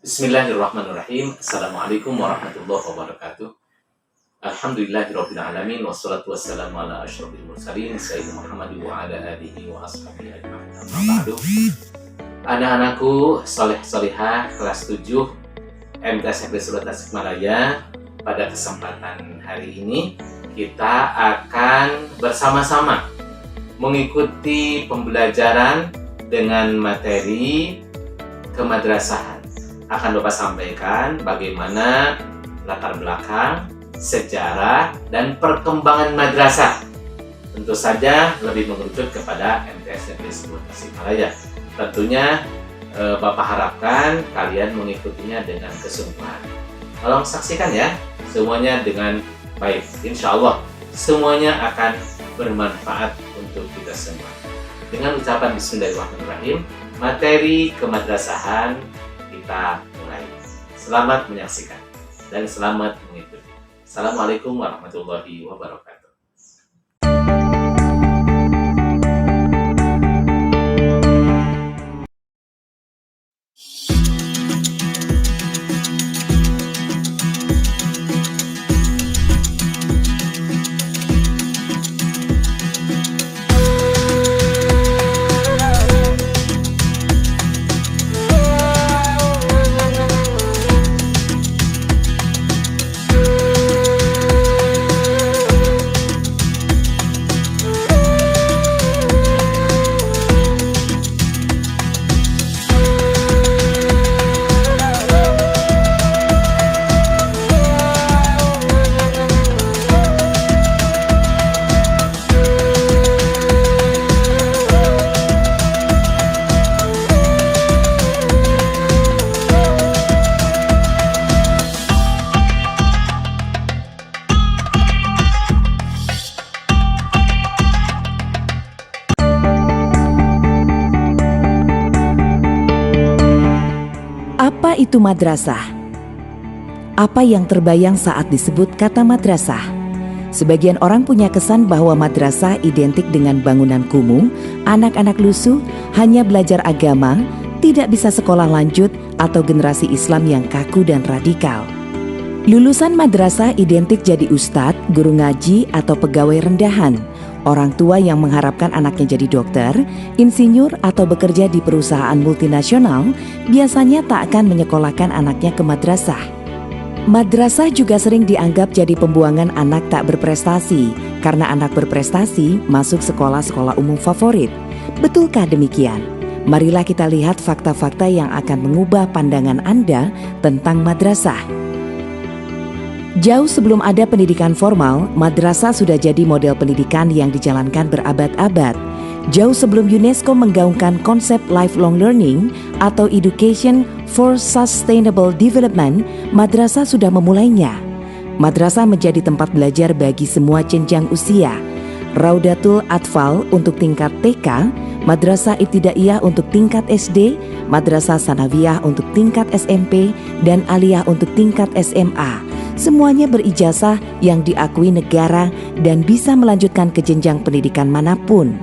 Bismillahirrahmanirrahim. Assalamualaikum warahmatullahi wabarakatuh. Alhamdulillahirabbil alamin wassalatu wassalamu ala asyrofil mursalin sayyidina Muhammad wa ala alihi wa ashabihi ajmain. Amma ba'du. Anak-anakku saleh salihah kelas 7 MTS Negeri Solo Tasikmalaya, pada kesempatan hari ini kita akan bersama-sama mengikuti pembelajaran dengan materi kemadrasahan. Akan Bapak sampaikan bagaimana latar belakang, sejarah, dan perkembangan madrasah. Tentu saja lebih mengerucut kepada MTS Negeri Solo Tasikmalaya. Tentunya Bapak harapkan kalian mengikutinya dengan kesungguhan. Tolong saksikan ya, semuanya dengan baik. Insya Allah semuanya akan bermanfaat untuk kita semua. Dengan ucapan Bismillahirrahmanirrahim, materi kemadrasahan kita mulai. Selamat menyaksikan dan selamat mengikuti. Assalamualaikum warahmatullahi wabarakatuh. Apa itu madrasah? Apa yang terbayang saat disebut kata madrasah? Sebagian orang punya kesan bahwa madrasah identik dengan bangunan kumuh, anak-anak lusuh, hanya belajar agama, tidak bisa sekolah lanjut, atau generasi Islam yang kaku dan radikal. Lulusan madrasah identik jadi ustadz, guru ngaji, atau pegawai rendahan. Orang tua yang mengharapkan anaknya jadi dokter, insinyur, atau bekerja di perusahaan multinasional biasanya tak akan menyekolahkan anaknya ke madrasah. Madrasah juga sering dianggap jadi pembuangan anak tak berprestasi karena anak berprestasi masuk sekolah-sekolah umum favorit. Betulkah demikian? Marilah kita lihat fakta-fakta yang akan mengubah pandangan Anda tentang madrasah. Jauh sebelum ada pendidikan formal, madrasah sudah jadi model pendidikan yang dijalankan berabad-abad. Jauh sebelum UNESCO menggaungkan konsep lifelong learning atau education for sustainable development, madrasah sudah memulainya. Madrasah menjadi tempat belajar bagi semua jenjang usia. Raudatul Atfal untuk tingkat TK, Madrasah Ibtidaiyah untuk tingkat SD, Madrasah Sanawiyah untuk tingkat SMP, dan Aliyah untuk tingkat SMA. Semuanya berijazah yang diakui negara dan bisa melanjutkan ke jenjang pendidikan manapun.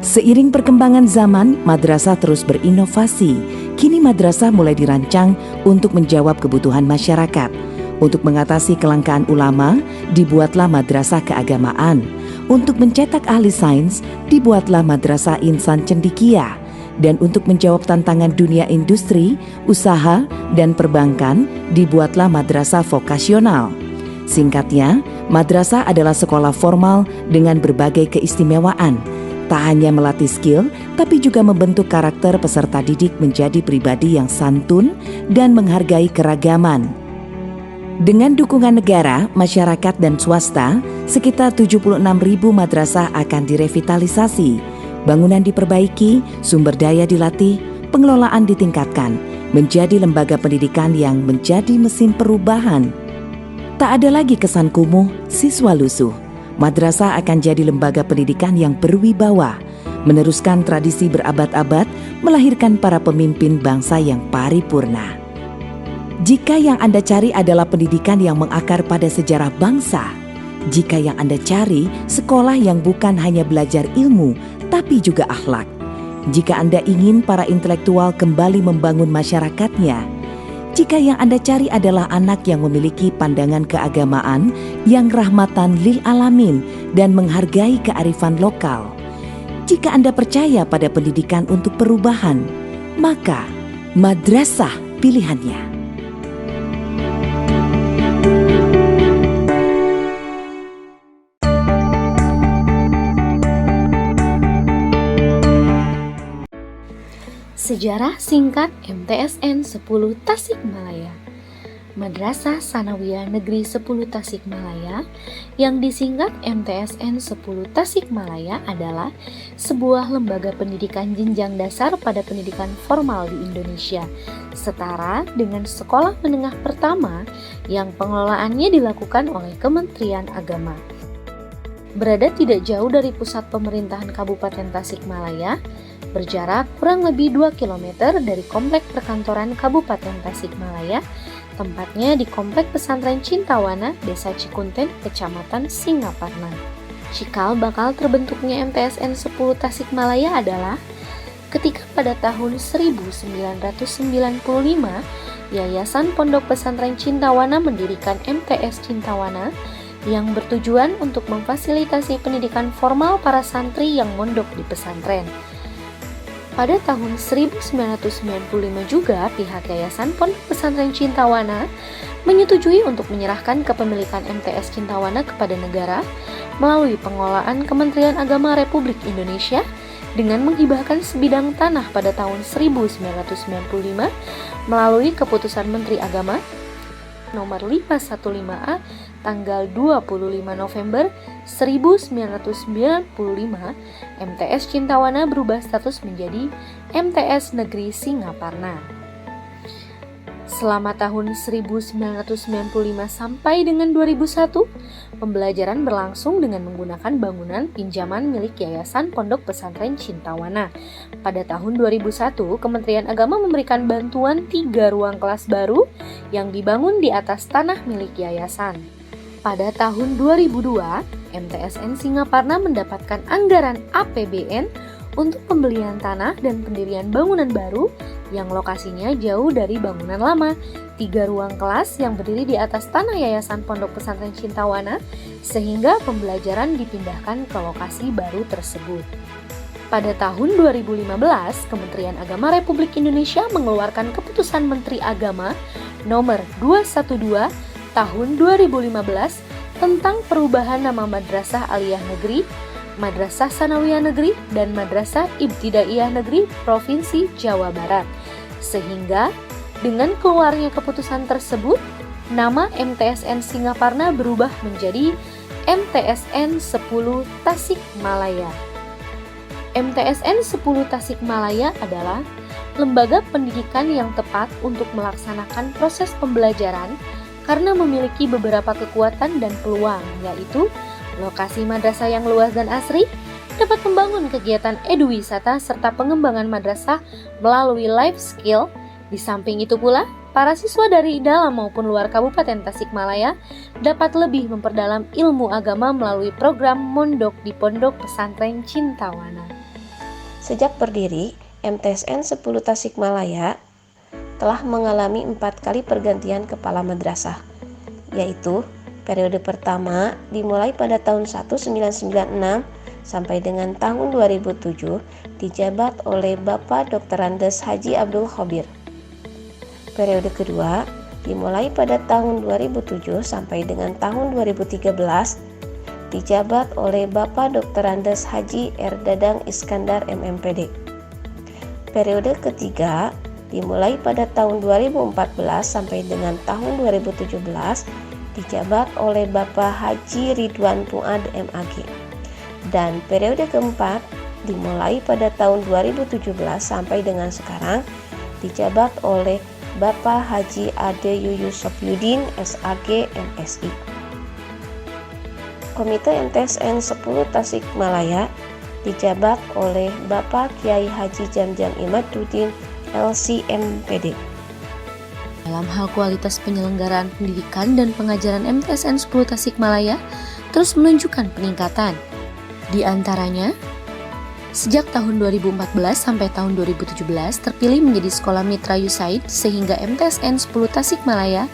Seiring perkembangan zaman, madrasah terus berinovasi. Kini madrasah mulai dirancang untuk menjawab kebutuhan masyarakat. Untuk mengatasi kelangkaan ulama, dibuatlah madrasah keagamaan. Untuk mencetak ahli sains, dibuatlah madrasah insan cendekia. Dan untuk menjawab tantangan dunia industri, usaha, dan perbankan, dibuatlah madrasah vokasional. Singkatnya, madrasah adalah sekolah formal dengan berbagai keistimewaan. Tak hanya melatih skill, tapi juga membentuk karakter peserta didik menjadi pribadi yang santun dan menghargai keragaman. Dengan dukungan negara, masyarakat, dan swasta, sekitar 76.000 madrasah akan direvitalisasi. Bangunan diperbaiki, sumber daya dilatih, pengelolaan ditingkatkan, menjadi lembaga pendidikan yang menjadi mesin perubahan. Tak ada lagi kesan kumuh, siswa lusuh. Madrasah akan jadi lembaga pendidikan yang berwibawa, meneruskan tradisi berabad-abad, melahirkan para pemimpin bangsa yang paripurna. Jika yang Anda cari adalah pendidikan yang mengakar pada sejarah bangsa, jika yang Anda cari sekolah yang bukan hanya belajar ilmu, tapi juga akhlak, jika Anda ingin para intelektual kembali membangun masyarakatnya, Jika yang Anda cari adalah anak yang memiliki pandangan keagamaan yang rahmatan lil alamin dan menghargai kearifan lokal. Jika Anda percaya pada pendidikan untuk perubahan, maka madrasah pilihannya. Sejarah singkat MTSN 10 Tasikmalaya. Madrasah Sanawiyah Negeri 10 Tasikmalaya yang disingkat MTSN 10 Tasikmalaya adalah sebuah lembaga pendidikan jenjang dasar pada pendidikan formal di Indonesia, setara dengan sekolah menengah pertama yang pengelolaannya dilakukan oleh Kementerian Agama. Berada tidak jauh dari pusat pemerintahan Kabupaten Tasikmalaya, berjarak kurang lebih 2 km dari komplek perkantoran Kabupaten Tasikmalaya, tempatnya di Komplek Pesantren Cintawana, Desa Cikunten, Kecamatan Singaparna. Cikal bakal terbentuknya MTSN 10 Tasikmalaya adalah ketika pada tahun 1995, Yayasan Pondok Pesantren Cintawana mendirikan MTS Cintawana yang bertujuan untuk memfasilitasi pendidikan formal para santri yang mondok di pesantren. Pada tahun 1995 juga pihak Yayasan Pondok Pesantren Cintawana menyetujui untuk menyerahkan kepemilikan MTS Cintawana kepada negara melalui pengelolaan Kementerian Agama Republik Indonesia dengan menghibahkan sebidang tanah pada tahun 1995 melalui keputusan Menteri Agama nomor 515A tanggal 25 November 1995, MTS Cintawana berubah status menjadi MTS Negeri Singaparna. Selama tahun 1995 sampai dengan 2001, pembelajaran berlangsung dengan menggunakan bangunan pinjaman milik Yayasan Pondok Pesantren Cintawana. Pada tahun 2001, Kementerian Agama memberikan bantuan 3 ruang kelas baru yang dibangun di atas tanah milik yayasan. Pada tahun 2002, MTSN Singaparna mendapatkan anggaran APBN untuk pembelian tanah dan pendirian bangunan baru yang lokasinya jauh dari bangunan lama, 3 ruang kelas yang berdiri di atas tanah Yayasan Pondok Pesantren Cintawana, sehingga pembelajaran dipindahkan ke lokasi baru tersebut. Pada tahun 2015, Kementerian Agama Republik Indonesia mengeluarkan Keputusan Menteri Agama nomor 212 tahun 2015 tentang perubahan nama Madrasah Aliyah Negeri, Madrasah Sanawiyah Negeri, dan Madrasah Ibtidaiyah Negeri Provinsi Jawa Barat. Sehingga dengan keluarnya keputusan tersebut, nama MTSN Singaparna berubah menjadi MTSN 10 Tasikmalaya. MTSN 10 Tasikmalaya adalah lembaga pendidikan yang tepat untuk melaksanakan proses pembelajaran karena memiliki beberapa kekuatan dan peluang, yaitu lokasi madrasah yang luas dan asri, dapat membangun kegiatan eduwisata serta pengembangan madrasah melalui life skill. Di samping itu pula, para siswa dari dalam maupun luar Kabupaten Tasikmalaya dapat lebih memperdalam ilmu agama melalui program mondok di Pondok Pesantren Cintawana. Sejak berdiri, MTSN 10 Tasikmalaya telah mengalami 4 kali pergantian kepala madrasah, yaitu periode pertama dimulai pada tahun 1996 sampai dengan tahun 2007 dijabat oleh Bapak Dr. Andes Haji Abdul Khobir. Periode kedua dimulai pada tahun 2007 sampai dengan tahun 2013 dijabat oleh Bapak Dr. Andes Haji R. Dadang Iskandar MMPD. Periode ketiga dimulai pada tahun 2014 sampai dengan tahun 2017 dijabat oleh Bapak Haji Ridwan Fuad MAG. Dan periode keempat dimulai pada tahun 2017 sampai dengan sekarang dijabat oleh Bapak Haji Ade Yuyus Sofyudin SAG MSI. Komite MTSN 10 Tasikmalaya dijabat oleh Bapak Kiai Haji Jamjam Imaduddin LCMPD. Dalam hal kualitas penyelenggaraan pendidikan dan pengajaran MTSN 10 Tasikmalaya terus menunjukkan peningkatan. Di antaranya, Sejak tahun 2014 sampai tahun 2017 terpilih menjadi Sekolah Mitra USAID sehingga MTSN 10 Tasikmalaya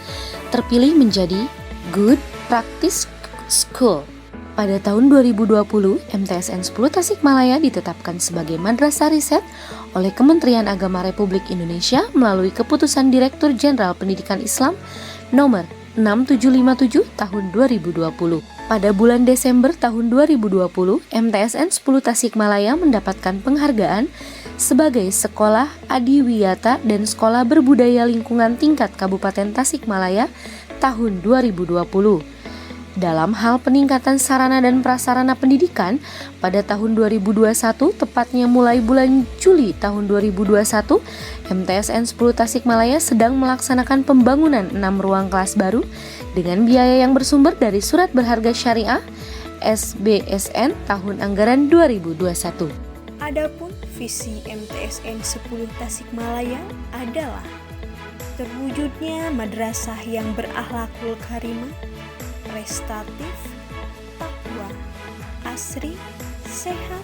terpilih menjadi Good Practice School. Pada tahun 2020, MTSN 10 Tasikmalaya ditetapkan sebagai madrasah riset oleh Kementerian Agama Republik Indonesia melalui Keputusan Direktur Jenderal Pendidikan Islam nomor 6757 tahun 2020. Pada bulan Desember tahun 2020, MTSN 10 Tasikmalaya mendapatkan penghargaan sebagai Sekolah Adiwiyata dan Sekolah Berbudaya Lingkungan Tingkat Kabupaten Tasikmalaya tahun 2020. Dalam hal peningkatan sarana dan prasarana pendidikan, pada tahun 2021, tepatnya mulai bulan Juli tahun 2021, MTSN 10 Tasikmalaya sedang melaksanakan pembangunan 6 ruang kelas baru dengan biaya yang bersumber dari Surat Berharga Syariah SBSN tahun anggaran 2021. Adapun visi MTSN 10 Tasikmalaya adalah terwujudnya madrasah yang berakhlakul karimah, prestatif, takwa, asri, sehat,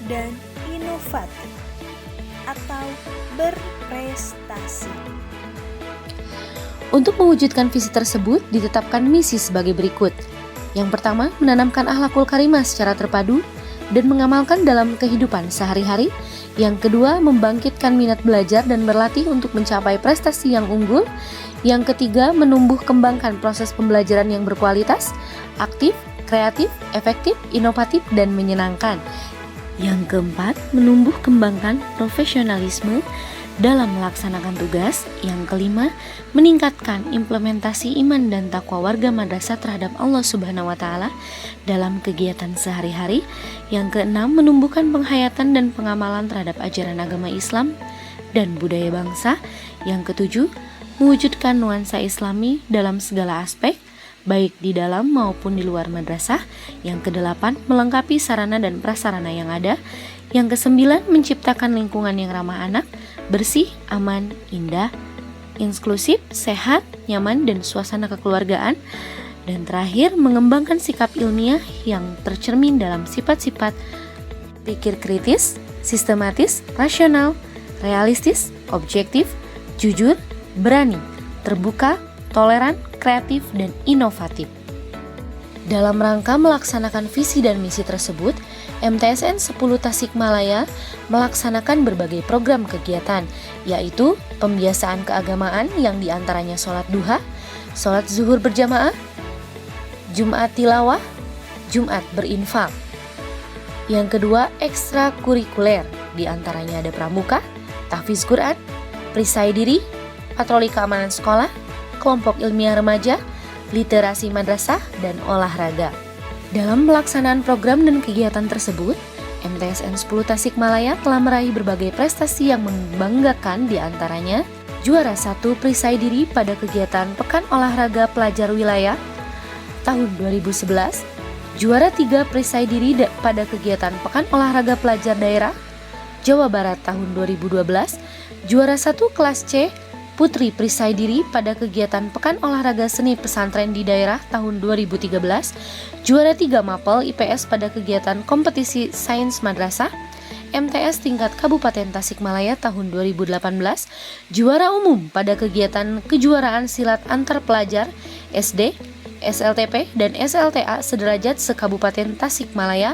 dan inovatif atau berprestasi. Untuk mewujudkan visi tersebut, ditetapkan misi sebagai berikut. Yang pertama, menanamkan akhlakul karimah secara terpadu dan mengamalkan dalam kehidupan sehari-hari. Yang kedua, membangkitkan minat belajar dan berlatih untuk mencapai prestasi yang unggul. Yang ketiga, menumbuh kembangkan proses pembelajaran yang berkualitas, aktif, kreatif, efektif, inovatif, dan menyenangkan. Yang keempat, menumbuh kembangkan profesionalisme dalam melaksanakan tugas. Yang kelima, meningkatkan implementasi iman dan takwa warga madrasah terhadap Allah Subhanahu wa Ta'ala dalam kegiatan sehari-hari. Yang keenam, menumbuhkan penghayatan dan pengamalan terhadap ajaran agama Islam dan budaya bangsa. Yang ketujuh, mewujudkan nuansa Islami dalam segala aspek, baik di dalam maupun di luar madrasah. Yang kedelapan, melengkapi sarana dan prasarana yang ada. Yang kesembilan, menciptakan lingkungan yang ramah anak, bersih, aman, indah, inklusif, sehat, nyaman, dan suasana kekeluargaan. Dan terakhir, mengembangkan sikap ilmiah yang tercermin dalam sifat-sifat pikir kritis, sistematis, rasional, realistis, objektif, jujur, berani, terbuka, toleran, kreatif, dan inovatif. Dalam rangka melaksanakan visi dan misi tersebut, MTSN 10 Tasikmalaya melaksanakan berbagai program kegiatan, yaitu pembiasaan keagamaan yang diantaranya sholat duha, sholat zuhur berjamaah, Jumat tilawah, Jumat berinfak. Yang kedua, ekstrakurikuler, diantaranya ada pramuka, tahfiz Quran, perisai diri, patroli keamanan sekolah, kelompok ilmiah remaja, literasi madrasah, dan olahraga. Dalam pelaksanaan program dan kegiatan tersebut, MTSN 10 Tasikmalaya telah meraih berbagai prestasi yang membanggakan, diantaranya juara 1 perisai diri pada kegiatan Pekan Olahraga Pelajar Wilayah tahun 2011, juara 3 perisai diri pada kegiatan Pekan Olahraga Pelajar Daerah Jawa Barat tahun 2012, juara 1 kelas C Putri perisai diri pada kegiatan Pekan Olahraga Seni Pesantren di Daerah tahun 2013, juara 3 Mapel IPS pada kegiatan Kompetisi Sains Madrasah MTS tingkat Kabupaten Tasikmalaya tahun 2018, juara umum pada kegiatan Kejuaraan Silat Antar Pelajar SD, SLTP, dan SLTA sederajat se-Kabupaten Tasikmalaya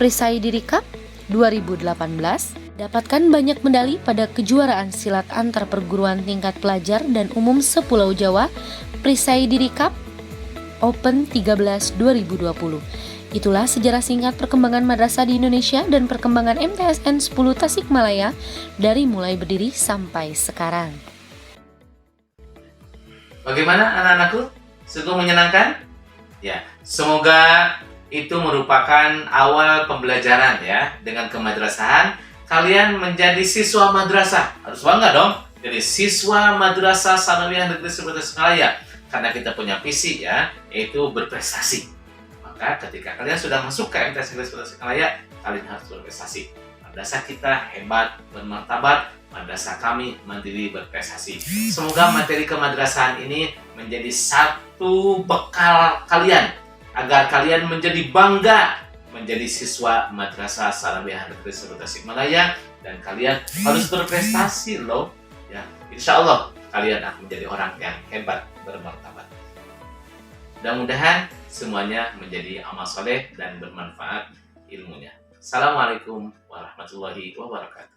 Perisai Diri Cup 2018. Dapatkan banyak medali pada kejuaraan silat antar perguruan tingkat pelajar dan umum se-Pulau Jawa Perisai Diri Cup Open 13 2020. Itulah sejarah singkat perkembangan madrasah di Indonesia dan perkembangan MTSN 10 Tasikmalaya dari mulai berdiri sampai sekarang. Bagaimana anak-anakku? Sungguh menyenangkan? Ya, semoga itu merupakan awal pembelajaran ya. Dengan kemadrasahan, kalian menjadi siswa madrasah. Harus bangga dong. Jadi siswa madrasah Sanawiyah Negeri 10 Tasikmalaya. Karena kita punya visi ya, yaitu berprestasi. Maka ketika kalian sudah masuk ke MTSN Negeri 10 Tasikmalaya, kalian harus berprestasi. Madrasah kita hebat, bermartabat. Madrasah kami mandiri berprestasi. Semoga materi kemadrasahan ini menjadi satu bekal kalian agar kalian menjadi bangga menjadi siswa Madrasah Salafiyah Negeri 1 Tasikmalaya, dan kalian harus berprestasi loh. Ya, insya Allah kalian akan menjadi orang yang hebat, bermartabat. Mudah-mudahan semuanya menjadi amal soleh dan bermanfaat ilmunya. Assalamualaikum warahmatullahi wabarakatuh.